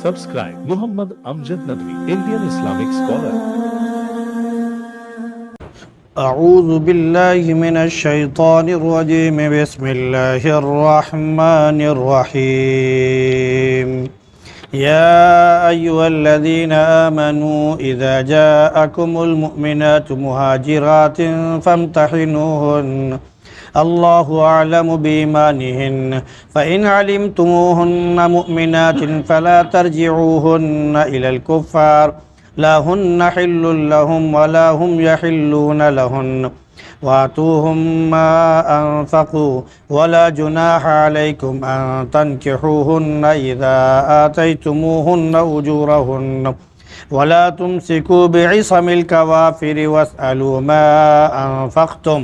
Subscribe Muhammad Amjad Nadwi, Indian Islamic scholar. أعوذ بالله من الشيطان الرجيم بسم الله الرحمن الرحيم يا أيها الذين آمنوا إذا جاءكم المؤمنات مهاجرات فامتحنوهن الله أعلم بإيمانهن فإن علمتموهن مؤمنات فلا ترجعوهن إلى الكفار لا هن حل لهم ولا هم يحلون لهن وآتوهم ما أنفقوا ولا جناح عليكم أن تنكحوهن إذا آتيتموهن أجورهن ولا تمسكوا بعصم الكوافر واسألوا ما أنفقتم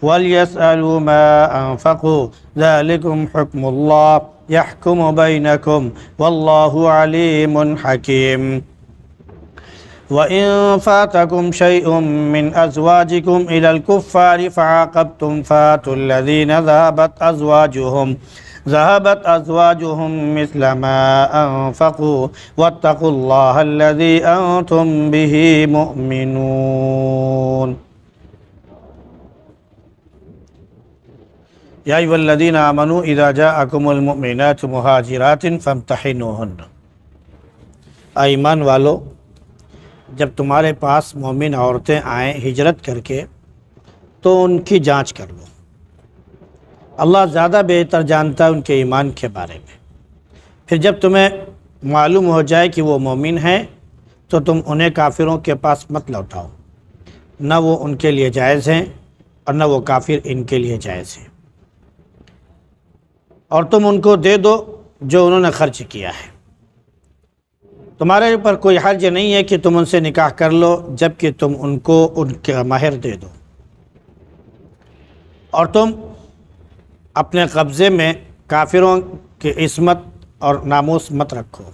وليسألوا ما أنفقوا ذلكم حكم الله يحكم بينكم والله عليم حكيم وإن فاتكم شيء من أزواجكم إلى الكفار فعاقبتم فاتوا الذين ذهبت أزواجهم مثل ما أنفقوا واتقوا الله الذي أنتم به مؤمنون يا أيها الذين آمنوا إذا جاءكم المؤمنات مهاجرات فامتحنوهن ایمان والو جب تمہارے پاس مومن عورتیں آئیں ہجرت کر کے تو ان کی جانچ کر لو۔ اللہ زیادہ بہتر جانتا ہے ان کے ایمان کے بارے میں۔ پھر جب تمہیں معلوم ہو جائے کہ وہ مومن ہیں تو تم انہیں کافروں کے پاس مت لوٹاؤ، نہ وہ ان کے لیے جائز ہیں اور نہ وہ کافر ان کے لیے جائز ہیں، اور تم ان کو دے دو جو انہوں نے خرچ کیا ہے۔ تمہارے اوپر کوئی حرج نہیں ہے کہ تم ان سے نکاح کر لو جب کہ تم ان کو ان کا مہر دے دو، اور تم اپنے قبضے میں کافروں کی عصمت اور ناموس مت رکھو،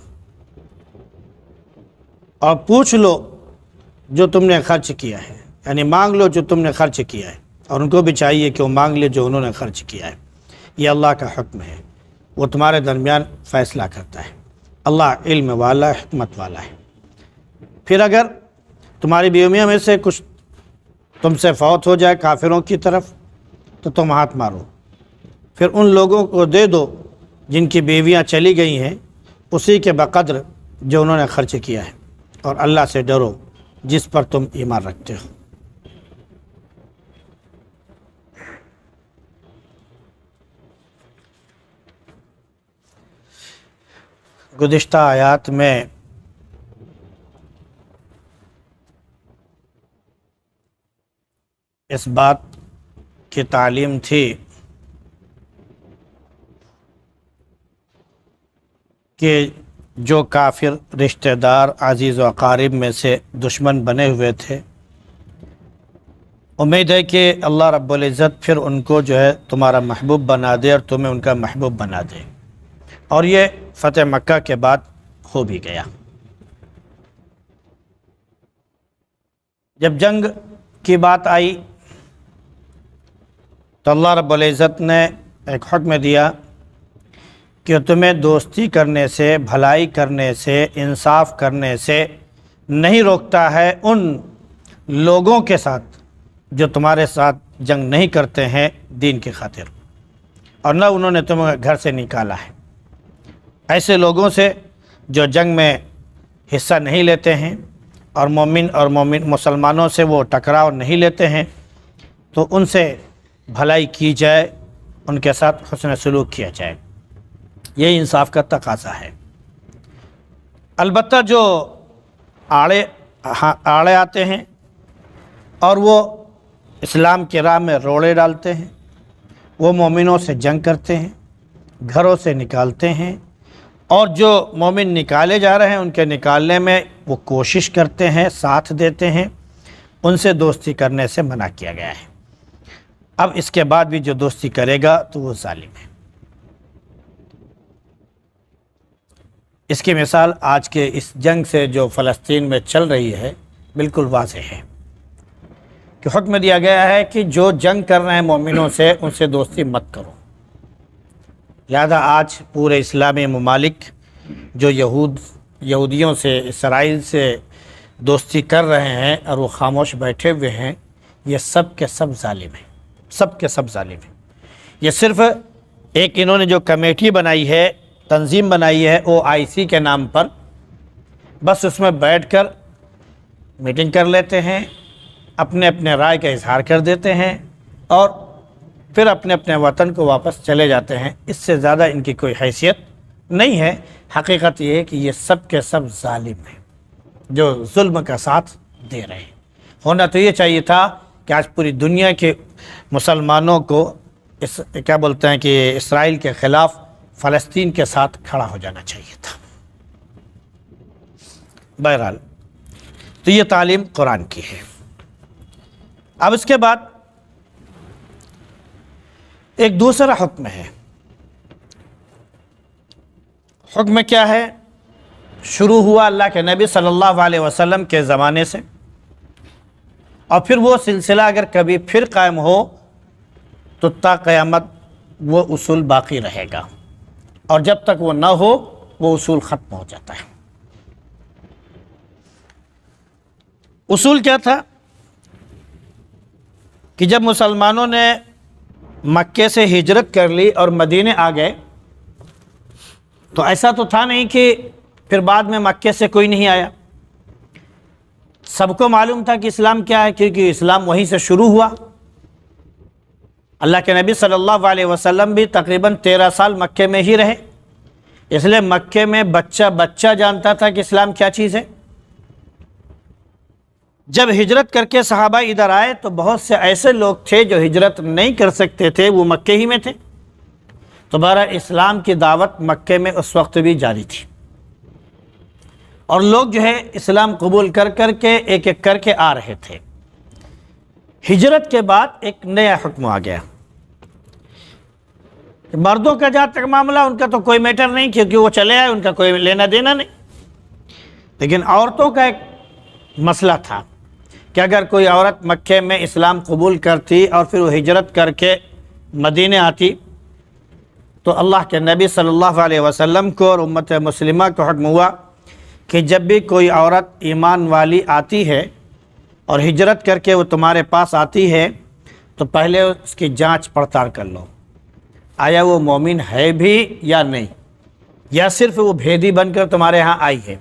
اور پوچھ لو جو تم نے خرچ کیا ہے، یعنی مانگ لو جو تم نے خرچ کیا ہے، اور ان کو بھی چاہیے کہ وہ مانگ لے جو انہوں نے خرچ کیا ہے۔ یہ اللہ کا حکم ہے، وہ تمہارے درمیان فیصلہ کرتا ہے۔ اللہ علم والا، حکمت والا ہے۔ پھر اگر تمہاری بیویوں میں سے کچھ تم سے فوت ہو جائے کافروں کی طرف تو تم ہاتھ مارو، پھر ان لوگوں کو دے دو جن کی بیویاں چلی گئی ہیں اسی کے بقدر جو انہوں نے خرچ کیا ہے، اور اللہ سے ڈرو جس پر تم ایمان رکھتے ہو۔ گزشتہ آیات میں اس بات کی تعلیم تھی کہ جو کافر رشتہ دار عزیز و اقارب میں سے دشمن بنے ہوئے تھے، امید ہے کہ اللہ رب العزت پھر ان کو جو ہے تمہارا محبوب بنا دے اور تمہیں ان کا محبوب بنا دے، اور یہ فتح مکہ کے بعد ہو بھی گیا۔ جب جنگ کی بات آئی تو اللہ رب العزت نے ایک حکم دیا کہ تمہیں دوستی کرنے سے، بھلائی کرنے سے، انصاف کرنے سے نہیں روکتا ہے ان لوگوں کے ساتھ جو تمہارے ساتھ جنگ نہیں کرتے ہیں دین کی خاطر، اور نہ انہوں نے تمہیں گھر سے نکالا ہے۔ ایسے لوگوں سے جو جنگ میں حصہ نہیں لیتے ہیں اور مومن مسلمانوں سے وہ ٹکراؤ نہیں لیتے ہیں، تو ان سے بھلائی کی جائے، ان کے ساتھ حسن سلوک کیا جائے، یہ انصاف کا تقاضا ہے۔ البتہ جو آڑے آتے ہیں اور وہ اسلام کی راہ میں روڑے ڈالتے ہیں، وہ مومنوں سے جنگ کرتے ہیں، گھروں سے نکالتے ہیں، اور جو مومن نکالے جا رہے ہیں ان کے نکالنے میں وہ کوشش کرتے ہیں، ساتھ دیتے ہیں، ان سے دوستی کرنے سے منع کیا گیا ہے۔ اب اس کے بعد بھی جو دوستی کرے گا تو وہ ظالم ہے۔ اس کی مثال آج کے اس جنگ سے جو فلسطین میں چل رہی ہے بالکل واضح ہے کہ حکم دیا گیا ہے کہ جو جنگ کر رہے ہیں مومنوں سے ان سے دوستی مت کرو۔ لہذا آج پورے اسلامی ممالک جو یہود یہودیوں سے، اسرائیل سے دوستی کر رہے ہیں اور وہ خاموش بیٹھے ہوئے ہیں، یہ سب کے سب ظالم ہیں، سب کے سب ظالم ہیں۔ یہ صرف ایک انہوں نے جو کمیٹی بنائی ہے، تنظیم بنائی ہے OIC کے نام پر، بس اس میں بیٹھ کر میٹنگ کر لیتے ہیں، اپنے اپنے رائے کا اظہار کر دیتے ہیں اور پھر اپنے اپنے وطن کو واپس چلے جاتے ہیں۔ اس سے زیادہ ان کی کوئی حیثیت نہیں ہے۔ حقیقت یہ ہے کہ یہ سب کے سب ظالم ہیں جو ظلم کا ساتھ دے رہے ہیں۔ ہونا تو یہ چاہیے تھا کہ آج پوری دنیا کے مسلمانوں کو کیا بولتے ہیں کہ اسرائیل کے خلاف فلسطین کے ساتھ کھڑا ہو جانا چاہیے تھا۔ بہرحال تو یہ تعلیم قرآن کی ہے۔ اب اس کے بعد ایک دوسرا حکم ہے۔ حکم کیا ہے؟ شروع ہوا اللہ کے نبی صلی اللہ علیہ وسلم کے زمانے سے، اور پھر وہ سلسلہ اگر کبھی پھر قائم ہو تو تا قیامت وہ اصول باقی رہے گا، اور جب تک وہ نہ ہو وہ اصول ختم ہو جاتا ہے۔ اصول کیا تھا کہ جب مسلمانوں نے مکے سے ہجرت کر لی اور مدینے آ گئے تو ایسا تو تھا نہیں کہ پھر بعد میں مکے سے کوئی نہیں آیا۔ سب کو معلوم تھا کہ اسلام کیا ہے، کیونکہ اسلام وہیں سے شروع ہوا۔ اللہ کے نبی صلی اللہ علیہ وسلم بھی تقریباً 13 سال مکے میں ہی رہے، اس لیے مکے میں بچہ بچہ جانتا تھا کہ اسلام کیا چیز ہے۔ جب ہجرت کر کے صحابہ ادھر آئے تو بہت سے ایسے لوگ تھے جو ہجرت نہیں کر سکتے تھے، وہ مکے ہی میں تھے، تو بہرحال اسلام کی دعوت مکے میں اس وقت بھی جاری تھی، اور لوگ جو ہے اسلام قبول کر کر کے ایک ایک کر کے آ رہے تھے۔ ہجرت کے بعد ایک نیا حکم آ گیا۔ مردوں کا جہاں تک معاملہ ان کا تو کوئی میٹر نہیں، کیونکہ وہ چلے آئے، ان کا کوئی لینا دینا نہیں، لیکن عورتوں کا ایک مسئلہ تھا کہ اگر کوئی عورت مکے میں اسلام قبول کرتی اور پھر وہ ہجرت کر کے مدینے آتی تو اللہ کے نبی صلی اللہ علیہ وسلم کو اور امت مسلمہ کو حکم ہوا کہ جب بھی کوئی عورت ایمان والی آتی ہے اور ہجرت کر کے وہ تمہارے پاس آتی ہے تو پہلے اس کی جانچ پڑتال کر لو، آیا وہ مومن ہے بھی یا نہیں، یا صرف وہ بھیدی بن کر تمہارے ہاں آئی ہے،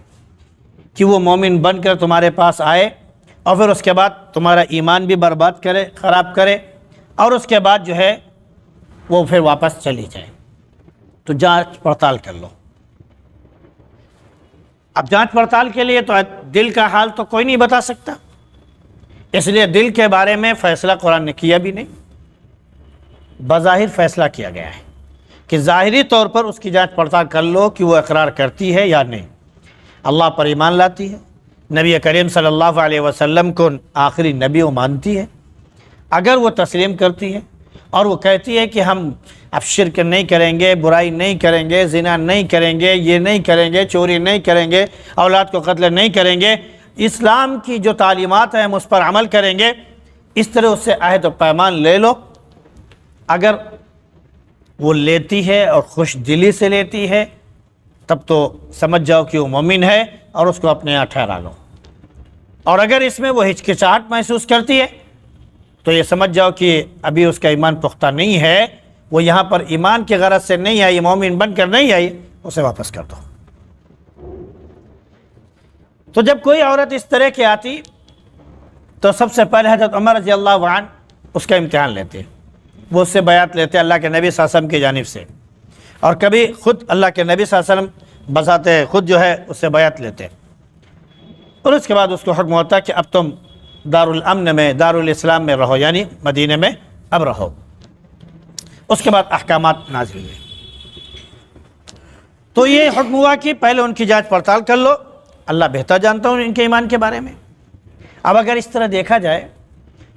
کہ وہ مومن بن کر تمہارے پاس آئے اور پھر اس کے بعد تمہارا ایمان بھی برباد کرے، خراب کرے، اور اس کے بعد جو ہے وہ پھر واپس چلی جائے۔ تو جانچ پڑتال کر لو۔ اب جانچ پڑتال کے لیے تو دل کا حال تو کوئی نہیں بتا سکتا، اس لیے دل کے بارے میں فیصلہ قرآن نے کیا بھی نہیں، بظاہر فیصلہ کیا گیا ہے کہ ظاہری طور پر اس کی جانچ پڑتال کر لو کہ وہ اقرار کرتی ہے یا نہیں، اللہ پر ایمان لاتی ہے، نبی کریم صلی اللہ علیہ وسلم کو آخری نبی وہ مانتی ہے۔ اگر وہ تسلیم کرتی ہے اور وہ کہتی ہے کہ ہم اب شرک نہیں کریں گے، برائی نہیں کریں گے، زنا نہیں کریں گے، یہ نہیں کریں گے، چوری نہیں کریں گے، اولاد کو قتل نہیں کریں گے، اسلام کی جو تعلیمات ہیں ہم اس پر عمل کریں گے، اس طرح اس سے عہد و پیمان لے لو۔ اگر وہ لیتی ہے اور خوش دلی سے لیتی ہے تب تو سمجھ جاؤ کہ وہ مومن ہے اور اس کو اپنے یہاں ٹھہرا لو، اور اگر اس میں وہ ہچکچاہٹ محسوس کرتی ہے تو یہ سمجھ جاؤ کہ ابھی اس کا ایمان پختہ نہیں ہے، وہ یہاں پر ایمان کی غرض سے نہیں آئی، مومن بن کر نہیں آئی، اسے واپس کر دو۔ تو جب کوئی عورت اس طرح کی آتی تو سب سے پہلے حضرت عمر رضی اللہ عنہ اس کا امتحان لیتے، وہ اس سے بیعت لیتے اللہ کے نبی صلی اللہ علیہ وسلم کی جانب سے، اور کبھی خود اللہ کے نبی صلی اللہ علیہ وسلم بذات خود جو ہے اس سے بیعت لیتے، اور اس کے بعد اس کو حکم ہوتا کہ اب تم دارالامن میں، دارالاسلام میں رہو، یعنی مدینے میں اب رہو۔ اس کے بعد احکامات نازل ہوئے۔ تو یہ حکم ہوا کہ پہلے ان کی جانچ پڑتال کر لو، اللہ بہتر جانتا ہوں ان کے ایمان کے بارے میں۔ اب اگر اس طرح دیکھا جائے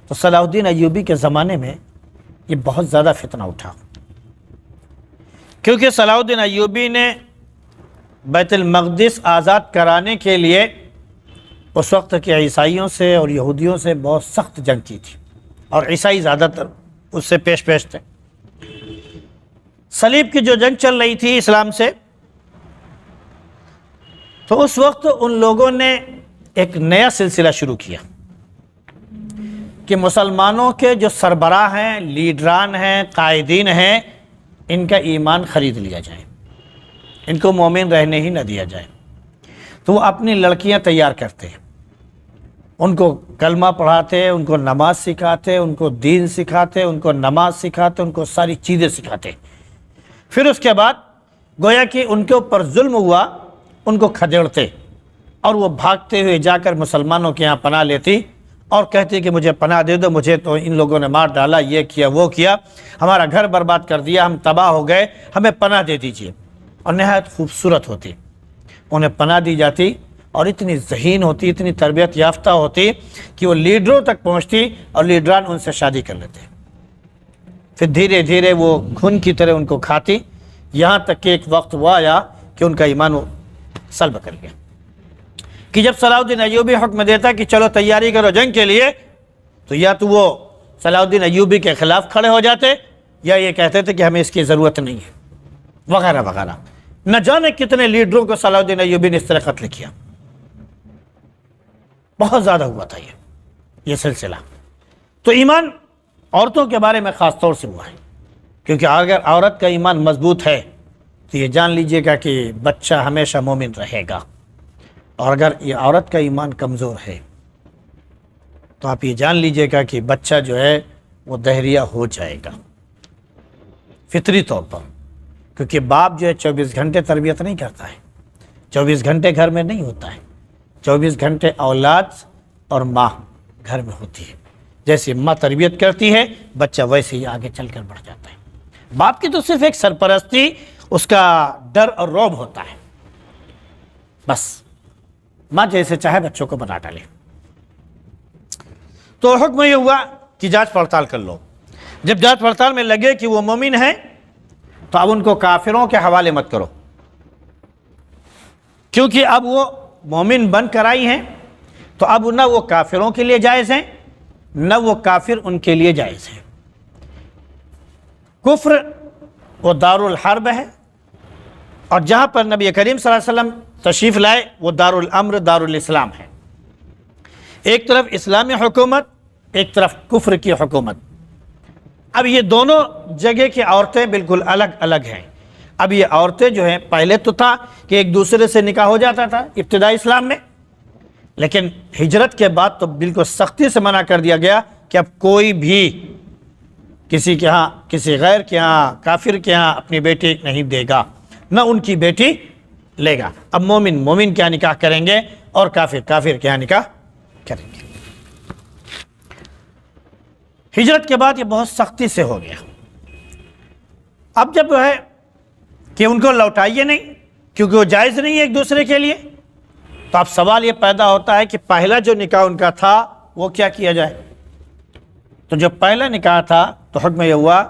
تو صلاح الدین ایوبی کے زمانے میں یہ بہت زیادہ فتنہ اٹھا، کیونکہ صلاح الدین ایوبی نے بیت المقدس آزاد کرانے کے لیے اس وقت کے عیسائیوں سے اور یہودیوں سے بہت سخت جنگ کی تھی، اور عیسائی زیادہ تر اس سے پیش تھے۔ صلیب کی جو جنگ چل رہی تھی اسلام سے، تو اس وقت ان لوگوں نے ایک نیا سلسلہ شروع کیا کہ مسلمانوں کے جو سربراہ ہیں، لیڈران ہیں، قائدین ہیں، ان کا ایمان خرید لیا جائے، ان کو مومن رہنے ہی نہ دیا جائے۔ تو وہ اپنی لڑکیاں تیار کرتے، ان کو کلمہ پڑھاتے، ان کو نماز سکھاتے، ان کو دین سکھاتے، ان کو نماز سکھاتے، ان کو ساری چیزیں سکھاتے۔ پھر اس کے بعد گویا کہ ان کے اوپر ظلم ہوا، ان کو کھدیڑتے اور وہ بھاگتے ہوئے جا کر مسلمانوں کے یہاں پناہ لیتی اور کہتی کہ مجھے پناہ دے دو، مجھے تو ان لوگوں نے مار ڈالا، یہ کیا وہ کیا، ہمارا گھر برباد کر دیا، ہم تباہ ہو گئے، ہمیں پناہ دے دیجیے۔ اور نہایت خوبصورت ہوتی، انہیں پناہ دی جاتی اور اتنی ذہین ہوتی، اتنی تربیت یافتہ ہوتی کہ وہ لیڈروں تک پہنچتی اور لیڈران ان سے شادی کر لیتے۔ پھر دھیرے دھیرے وہ گھن کی طرح ان کو کھاتی، یہاں تک کہ ایک وقت وہ آیا کہ ان کا ایمان وہ سلب کر گیا، کہ جب صلاح الدین ایوبی حکم دیتا کہ چلو تیاری کرو جنگ کے لیے، تو یا تو وہ صلاح الدین ایوبی کے خلاف کھڑے ہو جاتے یا یہ کہتے تھے کہ ہمیں اس کی ضرورت نہیں ہے، وغیرہ وغیرہ۔ نہ جانے کتنے لیڈروں کو صلاح الدین ایوبی نے اس طرح قتل کیا، بہت زیادہ ہوا تھا یہ سلسلہ۔ تو ایمان عورتوں کے بارے میں خاص طور سے ہوا ہے، کیونکہ اگر عورت کا ایمان مضبوط ہے تو یہ جان لیجئے گا کہ بچہ ہمیشہ مومن رہے گا، اور اگر یہ عورت کا ایمان کمزور ہے تو آپ یہ جان لیجئے گا کہ بچہ جو ہے وہ دہریہ ہو جائے گا فطری طور پر، کیونکہ باپ جو ہے 24 گھنٹے تربیت نہیں کرتا ہے، 24 گھنٹے گھر میں نہیں ہوتا ہے، 24 گھنٹے اولاد اور ماں گھر میں ہوتی ہے۔ جیسے ماں تربیت کرتی ہے، بچہ ویسے ہی آگے چل کر بڑھ جاتا ہے۔ باپ کی تو صرف ایک سرپرستی، اس کا ڈر اور رعب ہوتا ہے، بس ماں جیسے چاہے بچوں کو بنا ڈالے۔ تو حکم یہ ہوا کہ جانچ پڑتال کر لو۔ جب جانچ پڑتال میں لگے کہ وہ مومن ہیں تو اب ان کو کافروں کے حوالے مت کرو، کیونکہ اب وہ مومن بن کر آئی ہیں، تو اب نہ وہ کافروں کے لیے جائز ہیں نہ وہ کافر ان کے لیے جائز ہیں۔ کفر وہ دار الحرب ہے، اور جہاں پر نبی کریم صلی اللہ علیہ وسلم تشریف لائے وہ دار الامر دار الاسلام ہے۔ ایک طرف اسلامی حکومت، ایک طرف کفر کی حکومت۔ اب یہ دونوں جگہ کی عورتیں بالکل الگ الگ ہیں۔ اب یہ عورتیں جو ہیں، پہلے تو تھا کہ ایک دوسرے سے نکاح ہو جاتا تھا ابتدائی اسلام میں، لیکن ہجرت کے بعد تو بالکل سختی سے منع کر دیا گیا کہ اب کوئی بھی کسی کے ہاں، کسی غیر کے ہاں، کافر کے ہاں اپنی بیٹی نہیں دے گا، نہ ان کی بیٹی لے گا۔ اب مومن مومن کے ہاں نکاح کریں گے اور کافر کافر کے ہاں نکاح کریں گے۔ ہجرت کے بعد یہ بہت سختی سے ہو گیا۔ اب جب ہے کہ ان کو لوٹائیے نہیں، کیونکہ وہ جائز نہیں ہے ایک دوسرے کے لیے، تو اب سوال یہ پیدا ہوتا ہے کہ پہلا جو نکاح ان کا تھا وہ کیا کیا جائے؟ تو جو پہلا نکاح تھا تو حکم یہ ہوا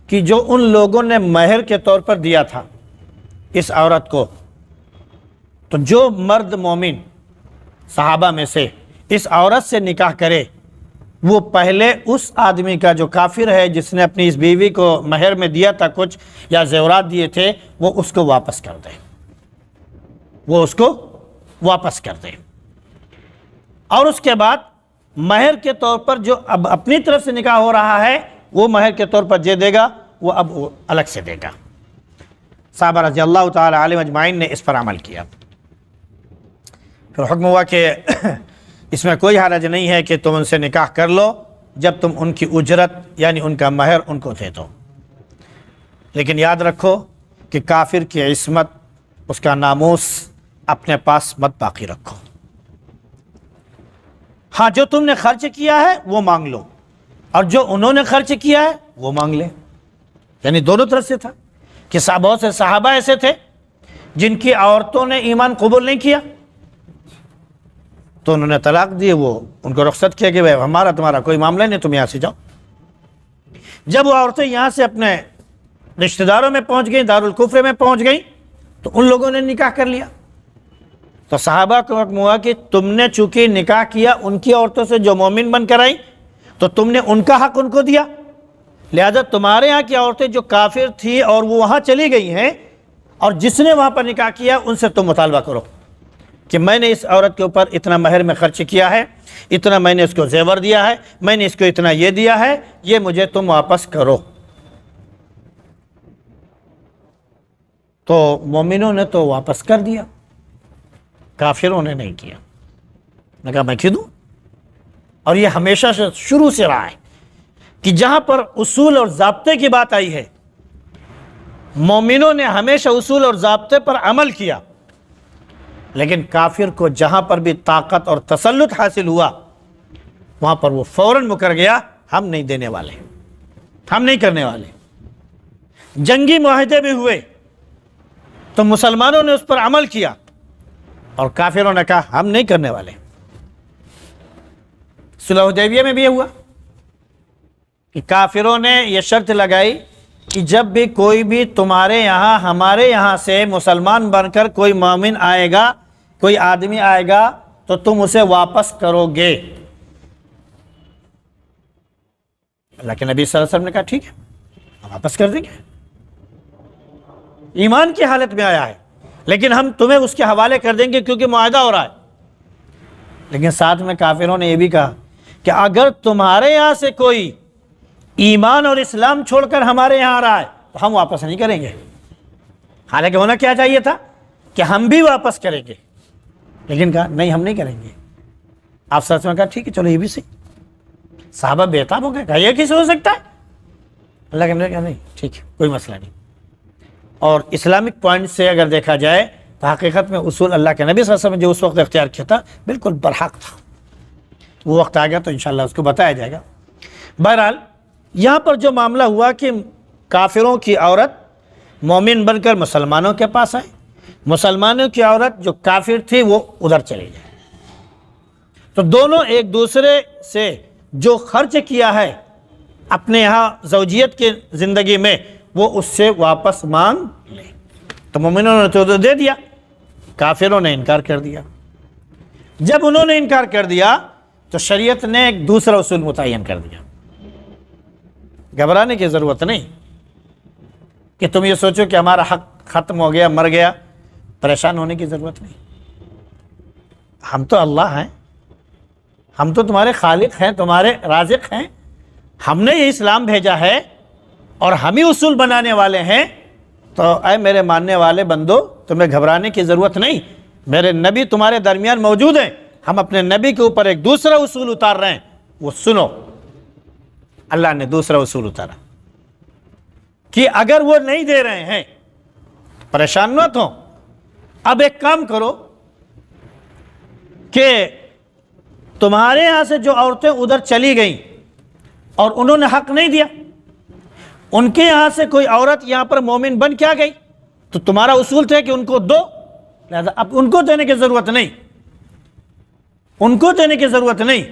کہ جو ان لوگوں نے مہر کے طور پر دیا تھا اس عورت کو، تو جو مرد مومن صحابہ میں سے اس عورت سے نکاح کرے، وہ پہلے اس آدمی کا جو کافر ہے، جس نے اپنی اس بیوی کو مہر میں دیا تھا کچھ یا زیورات دیے تھے، وہ اس کو واپس کر دے، وہ اس کو واپس کر دے۔ اور اس کے بعد مہر کے طور پر جو اب اپنی طرف سے نکاح ہو رہا ہے، وہ مہر کے طور پر جو دے گا وہ اب وہ الگ سے دے گا۔ صحابہ رضی اللہ تعالی علیہ اجمعین نے اس پر عمل کیا۔ پھر حکم ہوا کہ اس میں کوئی حرج نہیں ہے کہ تم ان سے نکاح کر لو جب تم ان کی اجرت یعنی ان کا مہر ان کو دے دو، لیکن یاد رکھو کہ کافر کی عصمت، اس کا ناموس اپنے پاس مت باقی رکھو۔ ہاں جو تم نے خرچ کیا ہے وہ مانگ لو، اور جو انہوں نے خرچ کیا ہے وہ مانگ لے، یعنی دونوں طرف سے تھا کہ بہت سے صحابہ ایسے تھے جن کی عورتوں نے ایمان قبول نہیں کیا تو انہوں نے طلاق دیے، وہ ان کو رخصت کیا کہ بھائی ہمارا تمہارا کوئی معاملہ نہیں، تم یہاں سے جاؤ۔ جب وہ عورتیں یہاں سے اپنے رشتہ داروں میں پہنچ گئیں، دارالکفر میں پہنچ گئیں، تو ان لوگوں نے نکاح کر لیا۔ تو صحابہ کو حکم ہوا کہ تم نے چونکہ نکاح کیا ان کی عورتوں سے جو مومن بن کر آئیں، تو تم نے ان کا حق ان کو دیا، لہذا تمہارے ہاں کی عورتیں جو کافر تھی اور وہ وہاں چلی گئی ہیں، اور جس نے وہاں پر نکاح کیا ان سے تم مطالبہ کرو۔ کہ میں نے اس عورت کے اوپر اتنا مہر میں خرچ کیا ہے، اتنا میں نے اس کو زیور دیا ہے، میں نے اس کو اتنا یہ دیا ہے، یہ مجھے تم واپس کرو۔ تو مومنوں نے تو واپس کر دیا، کافروں نے نہیں کیا۔ میں کہا میں کیوں دوں؟ اور یہ ہمیشہ سے شروع سے رہا ہے کہ جہاں پر اصول اور ضابطے کی بات آئی ہے، مومنوں نے ہمیشہ اصول اور ضابطے پر عمل کیا، لیکن کافر کو جہاں پر بھی طاقت اور تسلط حاصل ہوا وہاں پر وہ فوراً مکر گیا، ہم نہیں دینے والے، ہم نہیں کرنے والے۔ جنگی معاہدے بھی ہوئے تو مسلمانوں نے اس پر عمل کیا اور کافروں نے کہا ہم نہیں کرنے والے۔ صلح حدیبیہ میں بھی یہ ہوا کہ کافروں نے یہ شرط لگائی کہ جب بھی کوئی بھی تمہارے یہاں ہمارے یہاں سے مسلمان بن کر کوئی مومن آئے گا، کوئی آدمی آئے گا تو تم اسے واپس کرو گے۔ اللہ کے نبی صلی اللہ علیہ وسلم نے کہا ٹھیک ہے ہم واپس کر دیں گے، ایمان کی حالت میں آیا ہے، لیکن ہم تمہیں اس کے حوالے کر دیں گے کیونکہ معاہدہ ہو رہا ہے۔ لیکن ساتھ میں کافروں نے یہ بھی کہا کہ اگر تمہارے یہاں سے کوئی ایمان اور اسلام چھوڑ کر ہمارے یہاں آ رہا ہے تو ہم واپس نہیں کریں گے۔ حالانکہ ہونا کیا چاہیے تھا کہ ہم بھی واپس کریں گے، لیکن کہا نہیں ہم نہیں کریں گے۔ آپ سچ میں کہا ٹھیک ہے چلو یہ بھی صحیح۔ صحابہ بےتاب ہو گئے، کہا یہ کیسے ہو سکتا ہے؟ اللہ کے نبی نے کہا نہیں ٹھیک ہے کوئی مسئلہ نہیں۔ اور اسلامک پوائنٹ سے اگر دیکھا جائے تو حقیقت میں اصول اللہ کے نبی صلی اللہ علیہ وسلم نے جو اس وقت اختیار کیا تھا بالکل برحق تھا۔ وہ وقت آ گیا تو انشاءاللہ اس کو بتایا جائے گا۔ بہرحال یہاں پر جو معاملہ ہوا کہ کافروں کی عورت مومن بن کر مسلمانوں کے پاس آئے، مسلمانوں کی عورت جو کافر تھی وہ ادھر چلی جائے، تو دونوں ایک دوسرے سے جو خرچ کیا ہے اپنے یہاں زوجیت کی زندگی میں وہ اس سے واپس مانگ لے۔ تو مومنوں نے تو دے دیا، کافروں نے انکار کر دیا۔ جب انہوں نے انکار کر دیا تو شریعت نے ایک دوسرا اصول متعین کر دیا۔ گھبرانے کی ضرورت نہیں کہ تم یہ سوچو کہ ہمارا حق ختم ہو گیا، مر گیا، پریشان ہونے کی ضرورت نہیں۔ ہم تو اللہ ہیں، ہم تو تمہارے خالق ہیں، تمہارے رازق ہیں، ہم نے یہ اسلام بھیجا ہے اور ہم ہی اصول بنانے والے ہیں۔ تو اے میرے ماننے والے بندو تمہیں گھبرانے کی ضرورت نہیں، میرے نبی تمہارے درمیان موجود ہیں، ہم اپنے نبی کے اوپر ایک دوسرا اصول اتار رہے ہیں، وہ سنو۔ اللہ نے دوسرا اصول اتارا کہ اگر وہ نہیں دے رہے ہیں پریشان مت ہو، اب ایک کام کرو کہ تمہارے یہاں سے جو عورتیں ادھر چلی گئیں اور انہوں نے حق نہیں دیا، ان کے یہاں سے کوئی عورت یہاں پر مومن بن کیا گئی تو تمہارا اصول تھا کہ ان کو دو، لہذا اب ان کو دینے کی ضرورت نہیں، ان کو دینے کی ضرورت نہیں۔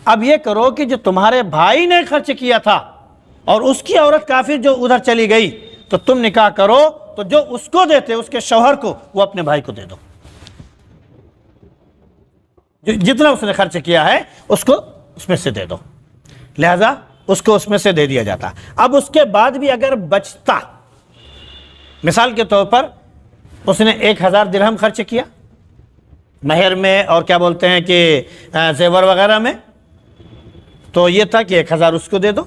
اب یہ کرو کہ جو تمہارے بھائی نے خرچ کیا تھا اور اس کی عورت کافر جو ادھر چلی گئی تو تم نکاح کرو، تو جو اس کو دیتے اس کے شوہر کو وہ اپنے بھائی کو دے دو، جتنا اس نے خرچ کیا ہے اس کو اس میں سے دے دو، لہذا اس کو اس میں سے دے دیا جاتا۔ اب اس کے بعد بھی اگر بچتا، مثال کے طور پر اس نے 1000 درہم خرچ کیا مہر میں اور کیا بولتے ہیں کہ زیور وغیرہ میں، تو یہ تھا کہ 1000 اس کو دے دو،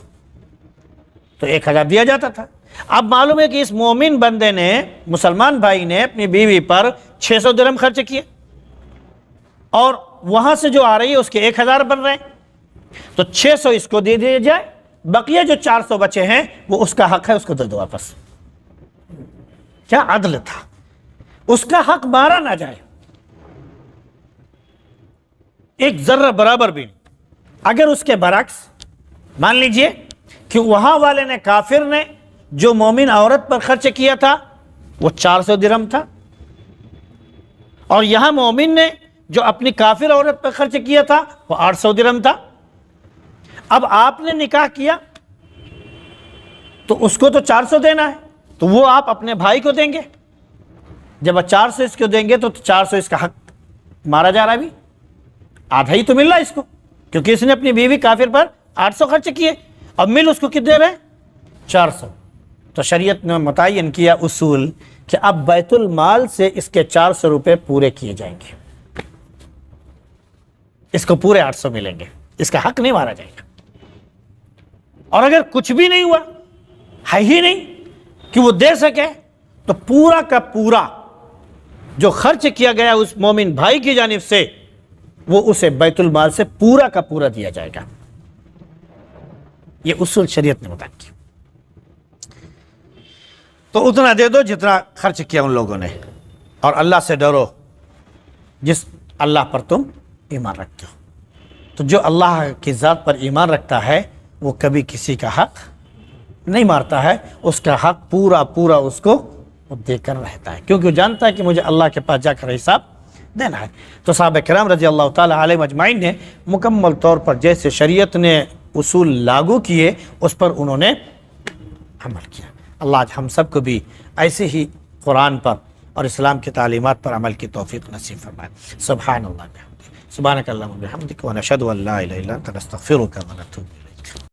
تو 1000 دیا جاتا تھا۔ اب معلوم ہے کہ اس مومن بندے نے، مسلمان بھائی نے اپنی بیوی پر 600 درہم خرچ کیے اور وہاں سے جو آ رہی ہے اس کے 1000 بن رہے ہیں، تو 600 اس کو دے دیا جائے، بقیہ جو 400 بچے ہیں وہ اس کا حق ہے، اس کو دے دو واپس۔ کیا عدل تھا، اس کا حق مارا نہ جائے ایک ذرہ برابر بھی۔ اگر اس کے برعکس مان لیجئے کہ وہاں والے نے، کافر نے جو مومن عورت پر خرچ کیا تھا وہ 400 درہم تھا، اور یہاں مومن نے جو اپنی کافر عورت پر خرچ کیا تھا وہ 800 درہم تھا۔ اب آپ نے نکاح کیا تو اس کو تو 400 دینا ہے، تو وہ آپ اپنے بھائی کو دیں گے۔ جب 400 اس کو دیں گے تو 400 اس کا حق مارا جا رہا ہے، بھی آدھا ہی تو مل رہا ہے اس کو، کیونکہ اس نے اپنی بیوی کافر پر 800 خرچ کیے، اب مل اس کو کتنے دے رہے ہیں؟ 400۔ تو شریعت نے متعین کیا اصول کہ اب بیت المال سے اس کے 400 روپے پورے کیے جائیں گے، اس کو پورے 800 ملیں گے، اس کا حق نہیں مارا جائے گا۔ اور اگر کچھ بھی نہیں ہوا، ہے ہی نہیں کہ وہ دے سکے، تو پورا کا پورا جو خرچ کیا گیا اس مومن بھائی کی جانب سے وہ اسے بیت المال سے پورا کا پورا دیا جائے گا۔ یہ اصول شریعت نے بیان کیا۔ تو اتنا دے دو جتنا خرچ کیا ان لوگوں نے، اور اللہ سے ڈرو جس اللہ پر تم ایمان رکھتے ہو۔ تو جو اللہ کی ذات پر ایمان رکھتا ہے وہ کبھی کسی کا حق نہیں مارتا ہے، اس کا حق پورا پورا اس کو وہ دے کر رہتا ہے، کیونکہ وہ جانتا ہے کہ مجھے اللہ کے پاس جا کر حساب دینا ہے۔ تو صحابہ کرام رضی اللہ تعالی علیہ اجمعین نے مکمل طور پر جیسے شریعت نے اصول لاگو کیے اس پر انہوں نے عمل کیا۔ اللہ آج ہم سب کو بھی ایسے ہی قرآن پر اور اسلام کی تعلیمات پر عمل کی توفیق نصیب فرمائے۔ سبحان اللہ بحمدہ، سبحانک اللہم وبحمدک، ونشہد ان لا الہ الا انت، نستغفرک ونتوب الیک۔